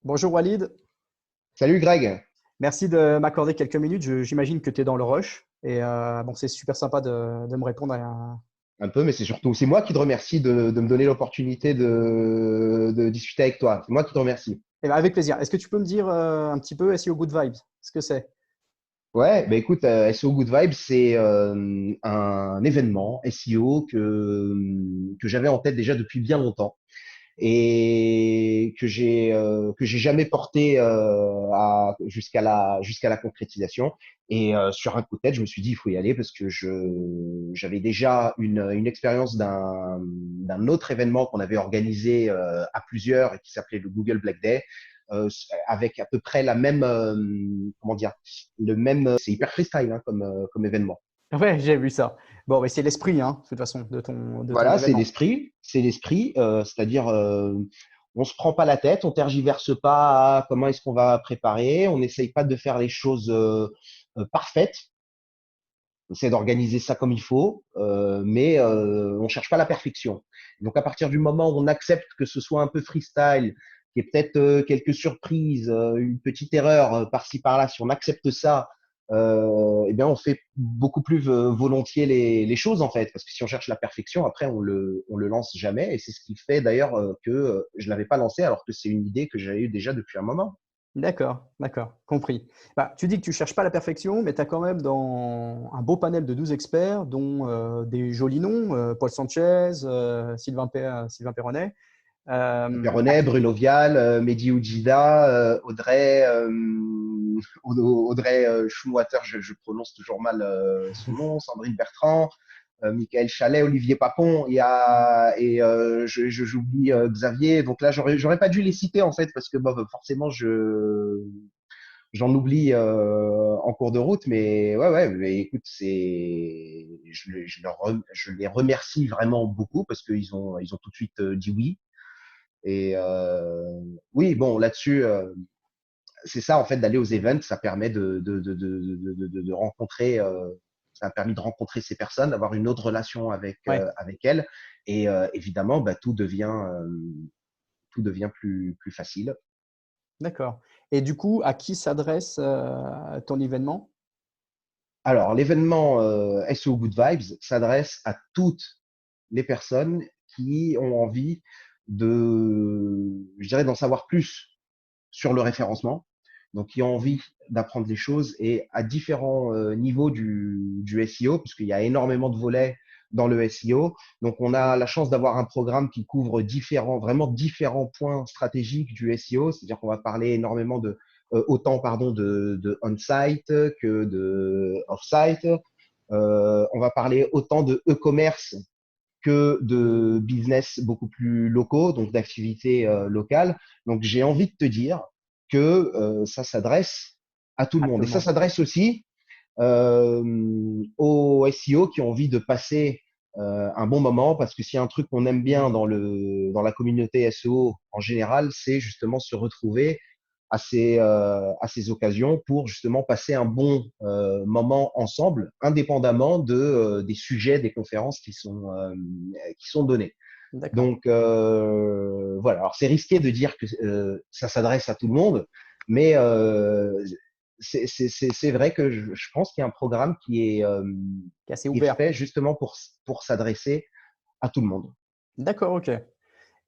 Bonjour Walid, Salut Greg. merci de m'accorder quelques minutes. J'imagine que tu es dans le rush et bon, c'est super sympa de me répondre Un peu, mais c'est moi qui te remercie de me donner l'opportunité de discuter avec toi. C'est moi qui te remercie. Eh ben, avec plaisir. Est-ce que tu peux me dire un petit peu SEO Good Vibes, ce que c'est? Ouais, bah écoute, SEO Good Vibes, c'est un événement SEO que j'avais en tête déjà depuis bien longtemps et que j'ai jamais porté jusqu'à la concrétisation. Et sur un coup de tête, je me suis dit il faut y aller parce que j'avais déjà une expérience d'un autre événement qu'on avait organisé à plusieurs et qui s'appelait le Google Black Day. Avec à peu près la même comment dire le même c'est hyper freestyle hein, comme événement. Ouais, j'ai vu ça. Bon, mais c'est l'esprit, hein, de toute façon, de ton Voilà, événement. c'est l'esprit, c'est-à-dire on se prend pas la tête, on tergiverse pas à comment est-ce qu'on va préparer, on n'essaye pas de faire les choses parfaites, on essaie d'organiser ça comme il faut, mais on cherche pas la perfection. Donc à partir du moment où on accepte que ce soit un peu freestyle, qu'il y ait peut-être quelques surprises, une petite erreur par-ci par-là, si on accepte ça, eh bien on fait beaucoup plus volontiers les choses en fait, parce que si on cherche la perfection, après on le lance jamais, et c'est ce qui fait d'ailleurs que je l'avais pas lancé alors que c'est une idée que j'avais eue déjà depuis un moment. D'accord, d'accord, compris. Bah, tu dis que tu cherches pas la perfection, mais tu as quand même dans un beau panel de 12 experts, dont des jolis noms, Paul Sanchez, Sylvain Perronnet. À Perronnet, qui, Bruno Vial, Mehdi Oujida, Audrey Schumwater, je prononce toujours mal son nom, Sandrine Bertrand, Michael Chalet, Olivier Papon, j'oublie Xavier. Donc là, j'aurais pas dû les citer en fait parce que bon, forcément, j'en oublie en cours de route. Mais ouais, ouais, mais écoute, je les remercie vraiment beaucoup parce qu'ils ont tout de suite dit oui. Et oui, bon, là-dessus, c'est ça en fait d'aller aux events, ça permet de rencontrer, ça a permis de rencontrer ces personnes, d'avoir une autre relation ouais, avec elles, et évidemment, bah, tout devient plus facile. d'accord. Et du coup, à qui s'adresse ton événement? Alors, l'événement SEO Good Vibes s'adresse à toutes les personnes qui ont envie je dirais, d'en savoir plus sur le référencement, donc qui ont envie d'apprendre les choses et à différents niveaux du SEO, puisqu'il y a énormément de volets dans le SEO. Donc, on a la chance d'avoir un programme qui couvre vraiment différents points stratégiques du SEO, c'est-à-dire qu'on va parler énormément autant pardon, de on-site que de off-site. On va parler autant de e-commerce que de business beaucoup plus locaux, donc d'activités locales. Donc, j'ai envie de te dire que ça s'adresse à tout le À tout monde. Et le ça monde. s'adresse aussi aux SEO qui ont envie de passer un bon moment, parce que s'il y a un truc qu'on aime bien dans la communauté SEO en général, c'est justement se retrouver à ces occasions pour justement passer un bon moment ensemble, indépendamment des sujets des conférences qui sont donnés. D'accord. Donc voilà, alors c'est risqué de dire que ça s'adresse à tout le monde, mais c'est vrai que je pense qu'il y a un programme Qui est assez qui est ouvert. fait justement pour s'adresser à tout le monde. D'accord, ok.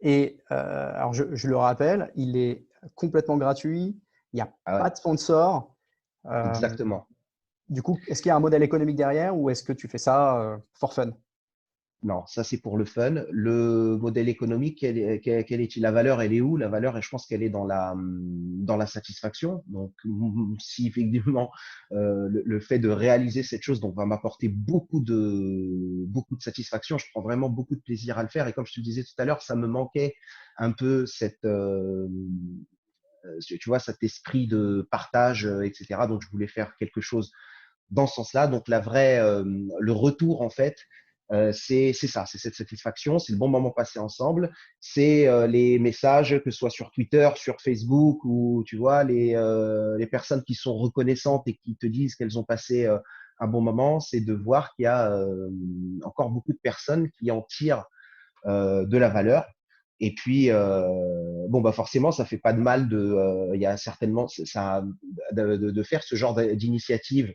Et alors, je le rappelle, il est complètement gratuit. Il n'y a Ah pas ouais, de sponsor. Euh, exactement. du coup, est-ce qu'il y a un modèle économique derrière ou est-ce que tu fais ça for fun? Non, ça c'est pour le fun. Le modèle économique, quelle est-il? La valeur, elle est où? La valeur, je pense qu'elle est dans la satisfaction. Donc, si effectivement le fait de réaliser cette chose donc va m'apporter beaucoup de satisfaction, je prends vraiment beaucoup de plaisir à le faire. Et comme je te le disais tout à l'heure, ça me manquait un peu tu vois, cet esprit de partage, etc. Donc, je voulais faire quelque chose dans ce sens-là. Donc, le retour, en fait, c'est ça, c'est cette satisfaction, c'est le bon moment passé ensemble, c'est les messages, que ce soit sur Twitter, sur Facebook, ou tu vois, les personnes qui sont reconnaissantes et qui te disent qu'elles ont passé un bon moment, c'est de voir qu'il y a encore beaucoup de personnes qui en tirent de la valeur. Et puis, bon, bah forcément, ça fait pas de mal il y a certainement ça, de faire ce genre d'initiative.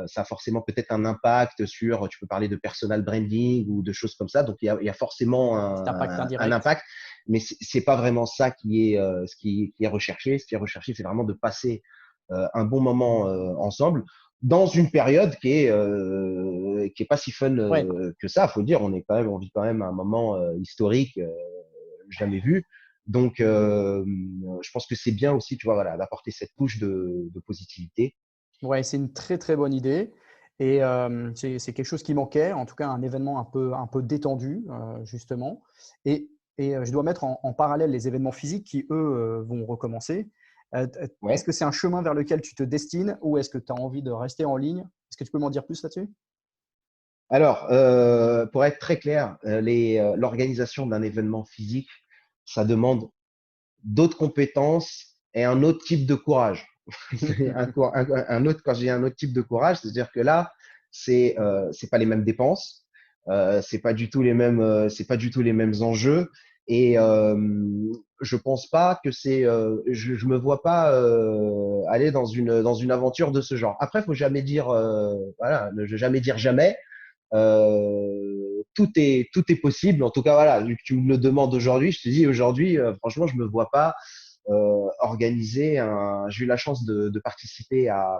Ça a forcément peut-être un impact sur, tu peux parler de personal branding ou de choses comme ça. Donc, il y a forcément Cet impact un indirect. impact, mais c'est pas vraiment ça qui est qui est recherché. Ce qui est recherché, c'est vraiment de passer un bon moment ensemble dans une période qui est pas si fun Ouais, que ça. Faut dire, on vit quand même un moment historique jamais vu. Donc, je pense que c'est bien aussi, tu vois, voilà, d'apporter cette touche de positivité. ouais, c'est une très très bonne idée. Et c'est quelque chose qui manquait, en tout cas un événement un peu détendu, justement. Et je dois mettre en parallèle les événements physiques qui, eux, vont recommencer. Est-ce Ouais. que c'est un chemin vers lequel tu te destines ou est-ce que tu as envie de rester en ligne? Est-ce que tu peux m'en dire plus là-dessus? Alors, pour être très clair, l'organisation d'un événement physique, ça demande d'autres compétences et un autre type de courage. C'est un autre, quand j'ai un autre type de courage, c'est-à-dire que là, c'est pas les mêmes dépenses, c'est pas du tout les mêmes enjeux, et je pense pas que je me vois pas aller dans une aventure de ce genre. Après, faut jamais dire, voilà, ne jamais dire jamais. Tout est possible. En tout cas, voilà, vu que tu me le demandes aujourd'hui, je te dis aujourd'hui, franchement, je me vois pas organiser un. J'ai eu la chance de participer à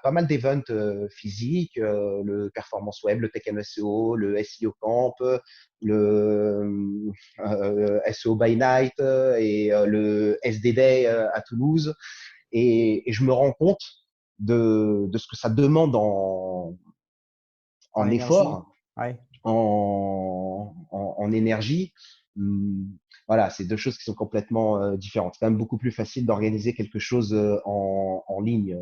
pas mal d'events physiques, le Performance Web, le Tech SEO, le SEO Camp, le SEO by Night et le SD Day à Toulouse. Et je me rends compte de ce que ça demande En en énergie? effort, Ouais. en énergie. Hum, Voilà, c'est deux choses qui sont complètement différentes. C'est quand même beaucoup plus facile d'organiser quelque chose en ligne.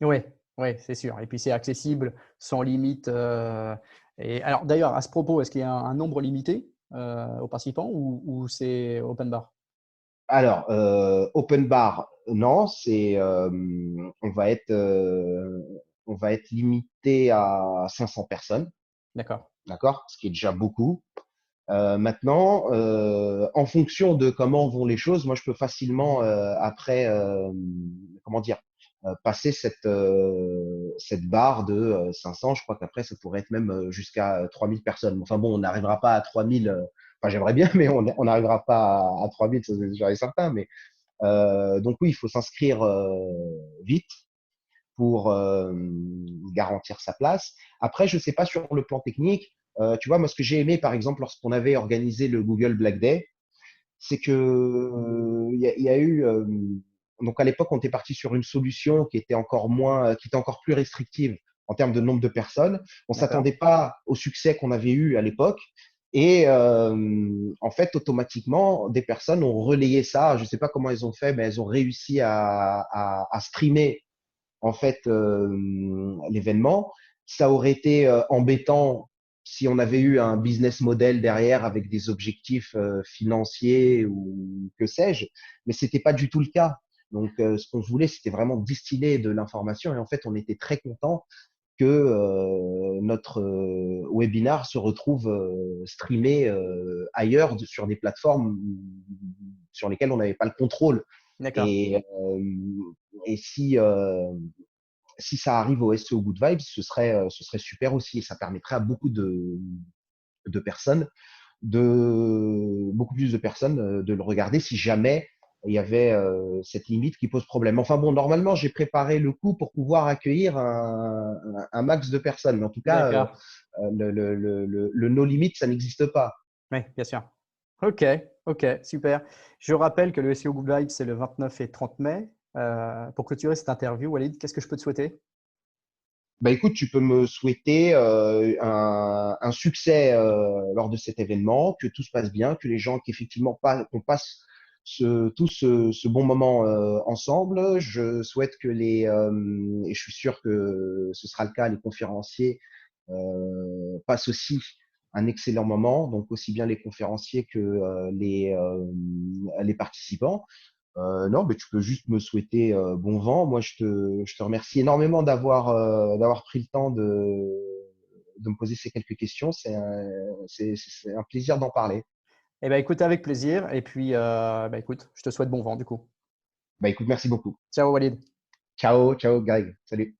Ouais, ouais, c'est sûr. Et puis c'est accessible sans limite. Et alors d'ailleurs, à ce propos, est-ce qu'il y a un nombre limité aux participants ou c'est open bar? Alors, open bar, non, on va être limité à 500 personnes, D'accord. d'accord? Ce qui est déjà beaucoup. Maintenant, en fonction de comment vont les choses, moi, je peux facilement, après, comment dire, passer cette barre de 500. Je crois qu'après, ça pourrait être même jusqu'à 3000 personnes. Enfin bon, on n'arrivera pas à 3000. Enfin, j'aimerais bien, mais on n'arrivera pas à 3000, ça c'est déjà certain. Mais donc oui, il faut s'inscrire vite pour garantir sa place. Après, je ne sais pas sur le plan technique. Tu vois, moi, ce que j'ai aimé, par exemple, lorsqu'on avait organisé le Google Black Day, c'est que il y a eu donc à l'époque, on était parti sur une solution qui était encore plus restrictive en termes de nombre de personnes. On D'accord. s'attendait pas au succès qu'on avait eu à l'époque. Et en fait, automatiquement, des personnes ont relayé ça. Je ne sais pas comment elles ont fait, mais elles ont réussi à streamer en fait l'événement. Ça aurait été embêtant si on avait eu un business model derrière avec des objectifs financiers ou que sais-je, mais c'était pas du tout le cas. Donc, ce qu'on voulait, c'était vraiment distiller de l'information et en fait, on était très content que notre webinar se retrouve streamé ailleurs sur des plateformes sur lesquelles on n'avait pas le contrôle. D'accord. Et, et si ça arrive au SEO Good Vibes, ce serait super aussi et ça permettrait à de personnes, beaucoup plus de personnes de le regarder si jamais il y avait cette limite qui pose problème. Enfin bon, normalement, j'ai préparé le coup pour pouvoir accueillir un max de personnes. Mais en tout cas, D'accord. le no limit, ça n'existe pas. Oui, bien sûr. Ok, ok, super. Je rappelle que le SEO Good Vibes, c'est le 29 et 30 mai. Pour clôturer cette interview, Walid, qu'est-ce que je peux te souhaiter? Bah écoute, tu peux me souhaiter un succès lors de cet événement, que tout se passe bien, que les gens, qu'effectivement, qu'on passe ce bon moment ensemble. Je souhaite que et je suis sûr que ce sera le cas, les conférenciers passent aussi un excellent moment, donc aussi bien les conférenciers que les participants. Non, mais tu peux juste me souhaiter bon vent. Moi, je te remercie énormément d'avoir pris le temps de me poser ces quelques questions. C'est un plaisir d'en parler. Eh ben, écoute, avec plaisir. Et puis, écoute, je te souhaite bon vent du coup. Bah écoute, merci beaucoup. Ciao Walid. Ciao, ciao, Greg. Salut.